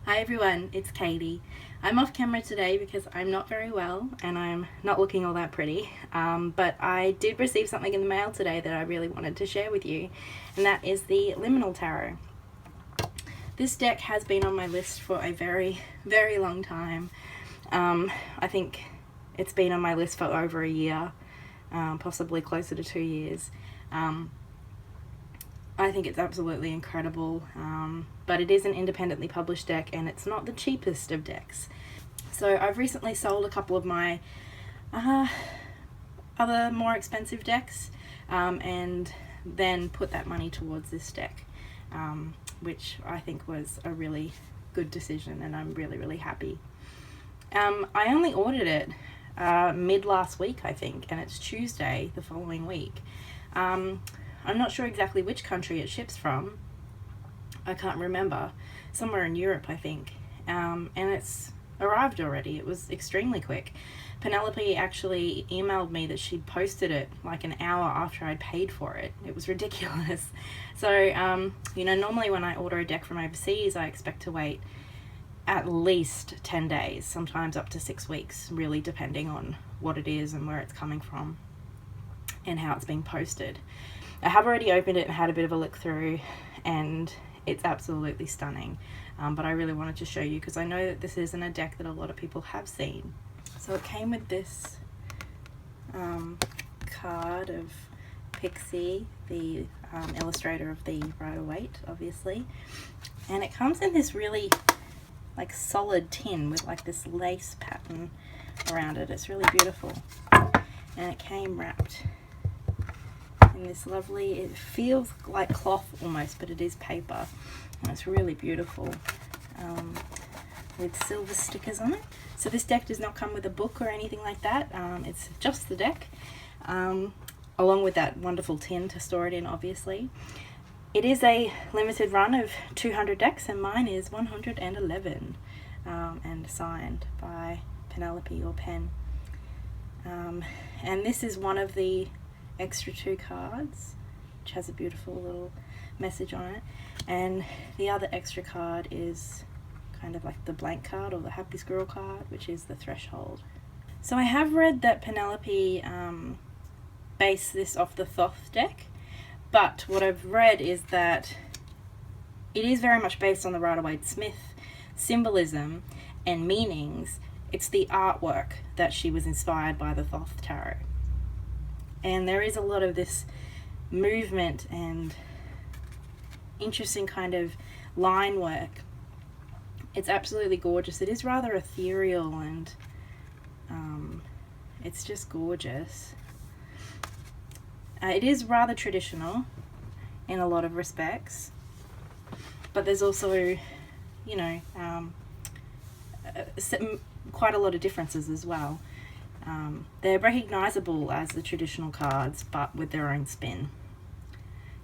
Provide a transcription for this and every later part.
Hi everyone, it's Katey. I'm off camera today because I'm not very well and I'm not looking all that pretty, but I did receive something in the mail today that I really wanted to share with you, and that is the Liminal Tarot. This deck has been on my list for a very, very long time. I think it's been on my list for over a year, possibly closer to 2 years. I think it's absolutely incredible, but it is an independently published deck and it's not the cheapest of decks. So I've recently sold a couple of my other more expensive decks and then put that money towards this deck, which I think was a really good decision, and I'm really, really happy. I only ordered it mid last week, I think, and it's Tuesday the following week. I'm not sure exactly which country it ships from. I can't remember. Somewhere in Europe, I think. And it's arrived already. It was extremely quick. Penelope actually emailed me that she'd posted it like an hour after I'd paid for it. It was ridiculous. So, normally when I order a deck from overseas, I expect to wait at least 10 days, sometimes up to 6 weeks, really depending on what it is and where it's coming from and how it's being posted. I have already opened it and had a bit of a look through, and it's absolutely stunning, but I really wanted to show you because I know that this isn't a deck that a lot of people have seen. So it came with this card of Pixie, the illustrator of the Rider-Waite, obviously, and it comes in this really like solid tin with like this lace pattern around it. It's really beautiful, and it came wrapped in this lovely, it feels like cloth almost, but it is paper, and it's really beautiful, with silver stickers on it. So this deck does not come with a book or anything like that. It's just the deck, along with that wonderful tin to store it in, obviously. It is a limited run of 200 decks, and mine is 111, and signed by Penelope or Pen. And this is one of the extra 2 cards, which has a beautiful little message on it, and the other extra card is kind of like the blank card or the happy squirrel card, which is the threshold. So I have read that Penelope based this off the Thoth deck, but what I've read is that it is very much based on the Rider-Waite-Smith symbolism and meanings. It's the artwork that she was inspired by the Thoth tarot. And there is a lot of this movement and interesting kind of line work. It's absolutely gorgeous. It is rather ethereal, and it's just gorgeous. It is rather traditional in a lot of respects, but there's also, quite a lot of differences as well. They're recognizable as the traditional cards, but with their own spin.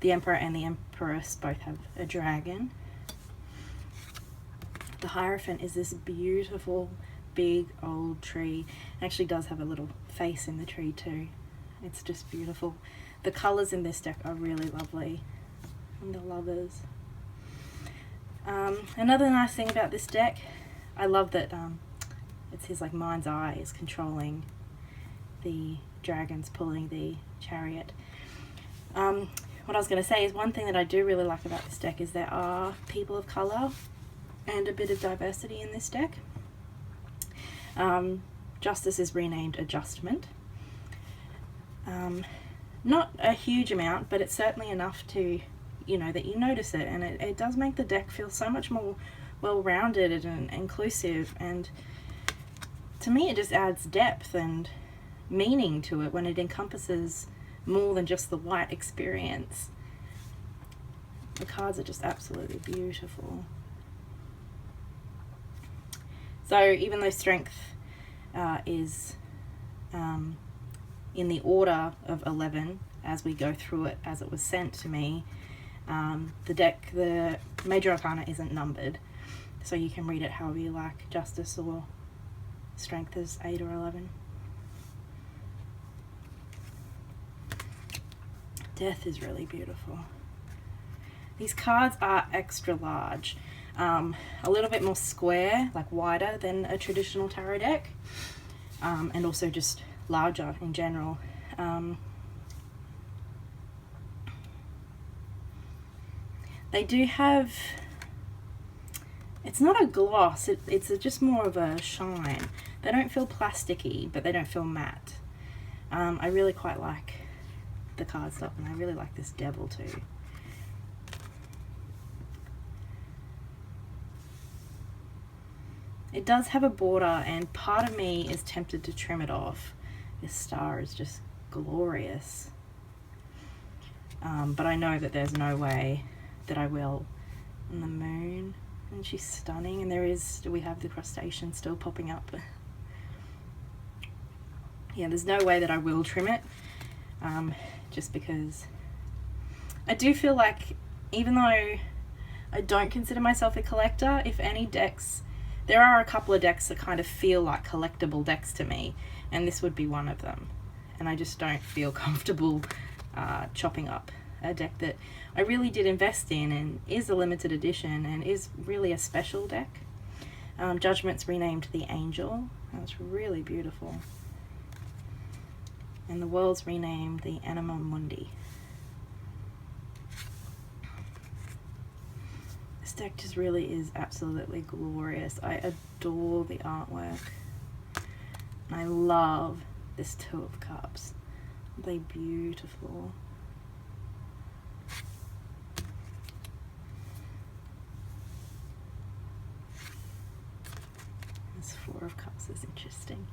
The Emperor and the Empress both have a dragon. The Hierophant is this beautiful, big, old tree. It actually does have a little face in the tree too. It's just beautiful. The colours in this deck are really lovely. And the Lovers. Another nice thing about this deck, I love that it's his like mind's eye is controlling the dragons pulling the chariot. What I was going to say is one thing that I do really like about this deck is there are people of colour and a bit of diversity in this deck. Justice is renamed Adjustment. Not a huge amount, but it's certainly enough to, that you notice it, and it does make the deck feel so much more well-rounded and inclusive, and to me it just adds depth and meaning to it when it encompasses more than just the white experience. The cards are just absolutely beautiful. So even though Strength is in the order of 11 as we go through it as it was sent to me, the deck, the major arcana isn't numbered, so you can read it however you like. Justice or Strength is 8 or 11. Death is really beautiful. These cards are extra large. a little bit more square, like wider than a traditional tarot deck, and also just larger in general. They do have, it's not a gloss, it's just more of a shine. They don't feel plasticky, but they don't feel matte. I really quite like the cardstock, and I really like this devil too. It does have a border, and part of me is tempted to trim it off. This star is just glorious. But I know that there's no way that I will. And the moon, and she's stunning, and we have the crustacean still popping up. Yeah, there's no way that I will trim it, just because I do feel like, even though I don't consider myself a collector, if any decks, there are a couple of decks that kind of feel like collectible decks to me, and this would be one of them. And I just don't feel comfortable chopping up a deck that I really did invest in and is a limited edition and is really a special deck. Judgment's renamed the Angel. That's really beautiful. And the World's renamed the Anima Mundi. This deck just really is absolutely glorious. I adore the artwork. I love this Two of Cups. They're beautiful. This Four of Cups is interesting.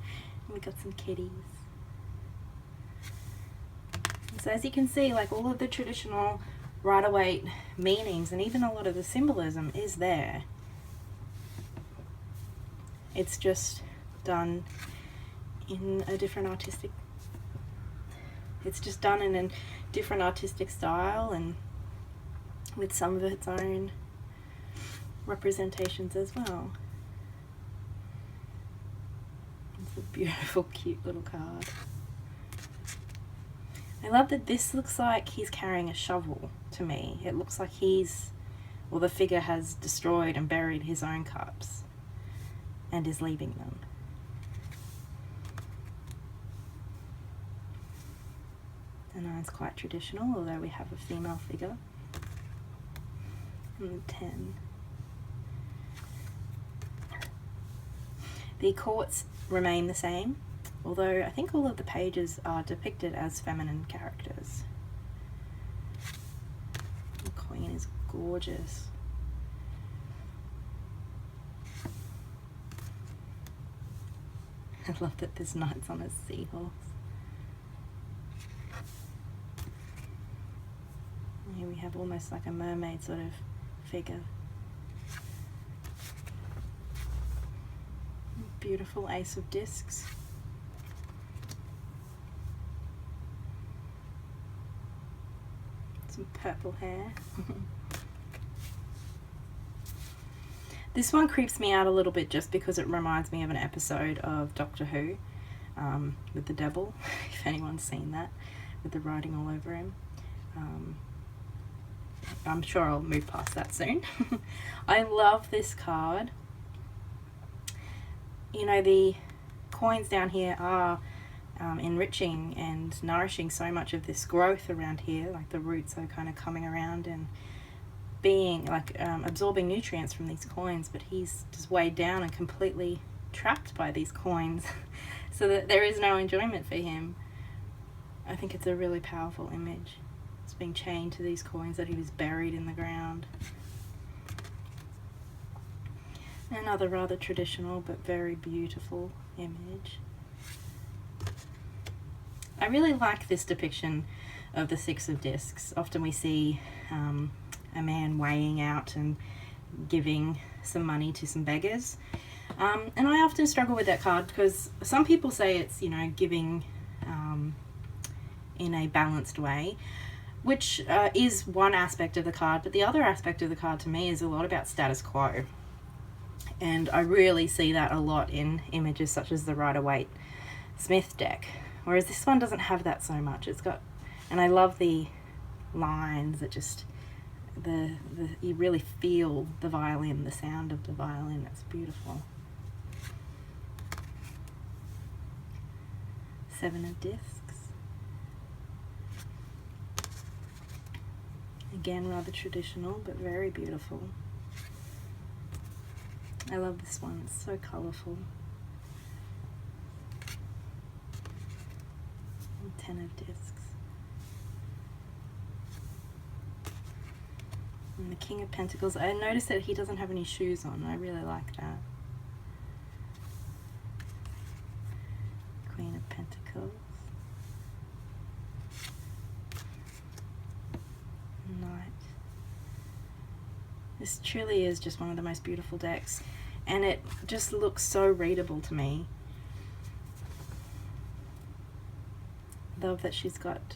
And we got some kitties. So as you can see, like, all of the traditional Rider-Waite meanings and even a lot of the symbolism is there. It's just done in a different artistic, it's just done in a different artistic style and with some of its own representations as well. It's a beautiful, cute little card. I love that this looks like he's carrying a shovel to me. It looks like the figure has destroyed and buried his own cups and is leaving them. And it's quite traditional, although we have a female figure. And the 10. The courts remain the same, although I think all of the pages are depicted as feminine characters. The Queen is gorgeous. I love that this knight's on a seahorse. Here we have almost like a mermaid sort of figure. Beautiful Ace of Discs. Some purple hair. This one creeps me out a little bit just because it reminds me of an episode of Doctor Who with the devil, if anyone's seen that, with the writing all over him. I'm sure I'll move past that soon. I love this card. You know, the coins down here are enriching and nourishing so much of this growth around here, like the roots are kind of coming around and being like absorbing nutrients from these coins, but he's just weighed down and completely trapped by these coins so that there is no enjoyment for him. I think it's a really powerful image. It's being chained to these coins that he was buried in the ground. Another rather traditional but very beautiful image. I really like this depiction of the Six of Discs. Often we see a man weighing out and giving some money to some beggars. And I often struggle with that card because some people say it's, you know, giving in a balanced way, which is one aspect of the card, but the other aspect of the card to me is a lot about status quo. And I really see that a lot in images such as the Rider-Waite Smith deck, whereas this one doesn't have that so much. It's got, and I love the lines that just you really feel the violin, the sound of the violin. It's beautiful. 7 of discs. Again, rather traditional, but very beautiful. I love this one, it's so colourful. 10 of discs. And the King of Pentacles. I noticed that he doesn't have any shoes on. I really like that. Queen of Pentacles. Knight. This truly is just one of the most beautiful decks, and it just looks so readable to me. Love that she's got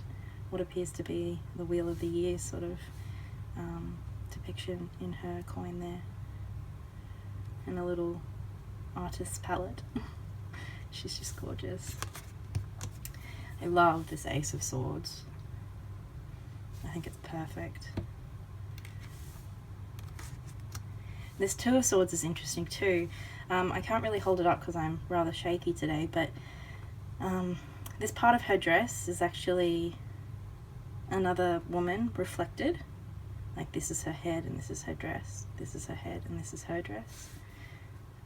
what appears to be the Wheel of the Year sort of depiction in her coin there, and a little artist's palette. She's just gorgeous. I love this Ace of Swords. I think it's perfect. This Two of Swords is interesting too. I can't really hold it up because I'm rather shaky today, but this part of her dress is actually another woman reflected. Like, this is her head and this is her dress. This is her head and this is her dress.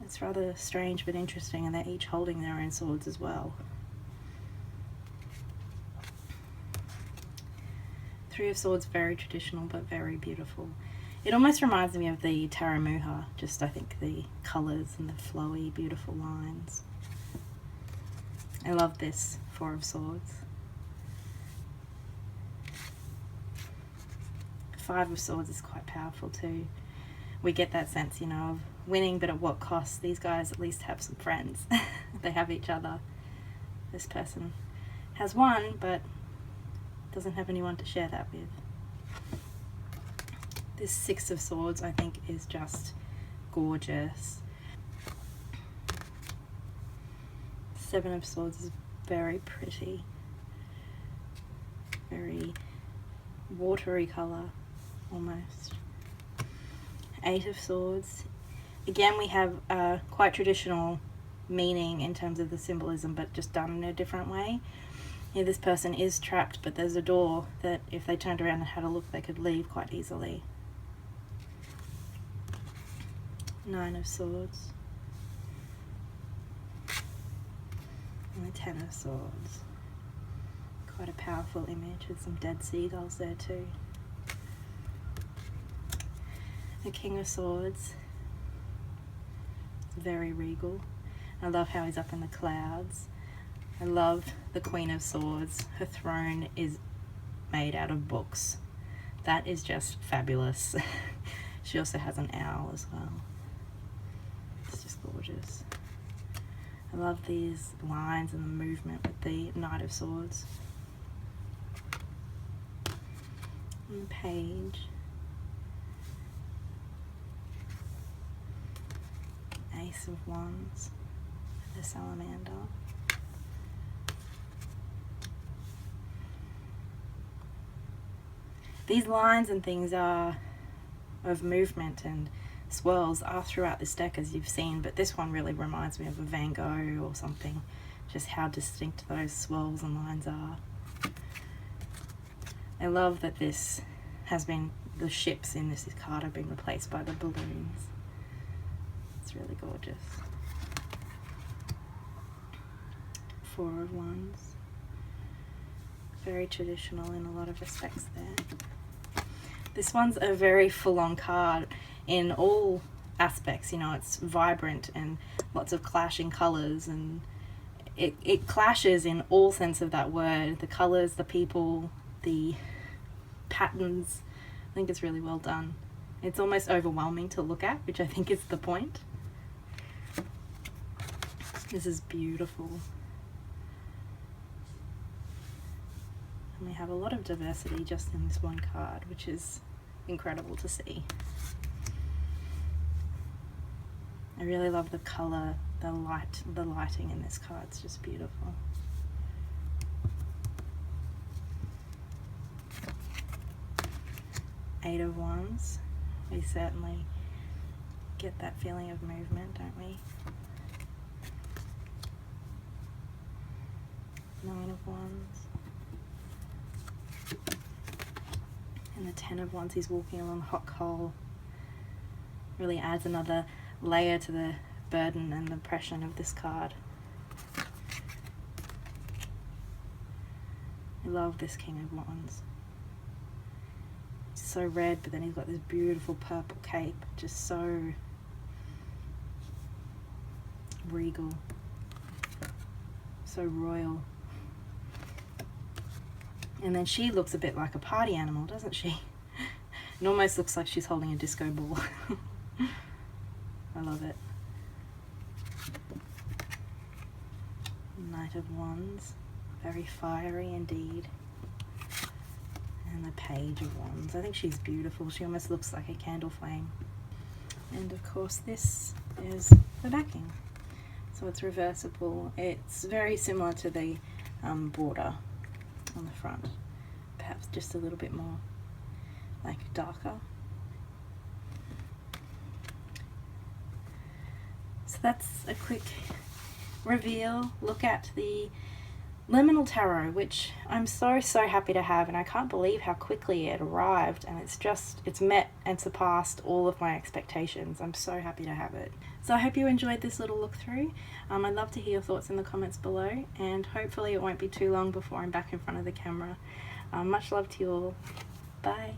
It's rather strange but interesting, and they're each holding their own swords as well. 3 of Swords, very traditional but very beautiful. It almost reminds me of the Taramuha, just I think the colours and the flowy, beautiful lines. I love this 4 of Swords. 5 of Swords is quite powerful too. We get that sense, you know, of winning, but at what cost? These guys at least have some friends. They have each other. This person has one, but doesn't have anyone to share that with. This 6 of Swords, I think, is just gorgeous. 7 of Swords is very pretty. Very watery colour, almost. 8 of Swords. Again, we have quite traditional meaning in terms of the symbolism, but just done in a different way. Here, this person is trapped, but there's a door that if they turned around and had a look, they could leave quite easily. 9 of Swords. And the 10 of Swords. Quite a powerful image with some dead seagulls there too. The King of Swords. It's very regal. I love how he's up in the clouds. I love the Queen of Swords. Her throne is made out of books. That is just fabulous. She also has an owl as well. It's just gorgeous. I love these lines and the movement with the Knight of Swords. And the Page. Ace of Wands. The Salamander. These lines and things are of movement and swirls are throughout this deck, as you've seen, but this one really reminds me of a Van Gogh or something, just how distinct those swirls and lines are. I love that this has been, the ships in this card have been replaced by the balloons. It's really gorgeous. 4 of Wands. Very traditional in a lot of respects there. This one's a very full-on card in all aspects. You know, it's vibrant and lots of clashing colours, and it clashes in all sense of that word. The colours, the people, the patterns. I think it's really well done. It's almost overwhelming to look at, which I think is the point. This is beautiful. And we have a lot of diversity just in this one card, which is incredible to see. I really love the colour, the lighting in this card. It's just beautiful. Eight of Wands. We certainly get that feeling of movement, don't we? Nine of Wands. And the Ten of Wands, he's walking along a hot coal. Really adds another layer to the burden and the oppression of this card. I love this King of Wands. It's so red, but then he's got this beautiful purple cape, just so regal, so royal. And then she looks a bit like a party animal, doesn't she? It almost looks like she's holding a disco ball. I love it. Knight of Wands, very fiery indeed. And the Page of Wands. I think she's beautiful. She almost looks like a candle flame. And of course this is the backing. So it's reversible. It's very similar to the border on the front. Perhaps just a little bit more like darker. So that's a quick reveal, look at the Liminal Tarot, which I'm so happy to have, and I can't believe how quickly it arrived, and it's met and surpassed all of my expectations. I'm so happy to have it. So I hope you enjoyed this little look through. I'd love to hear your thoughts in the comments below, and hopefully it won't be too long before I'm back in front of the camera. Much love to you all. Bye.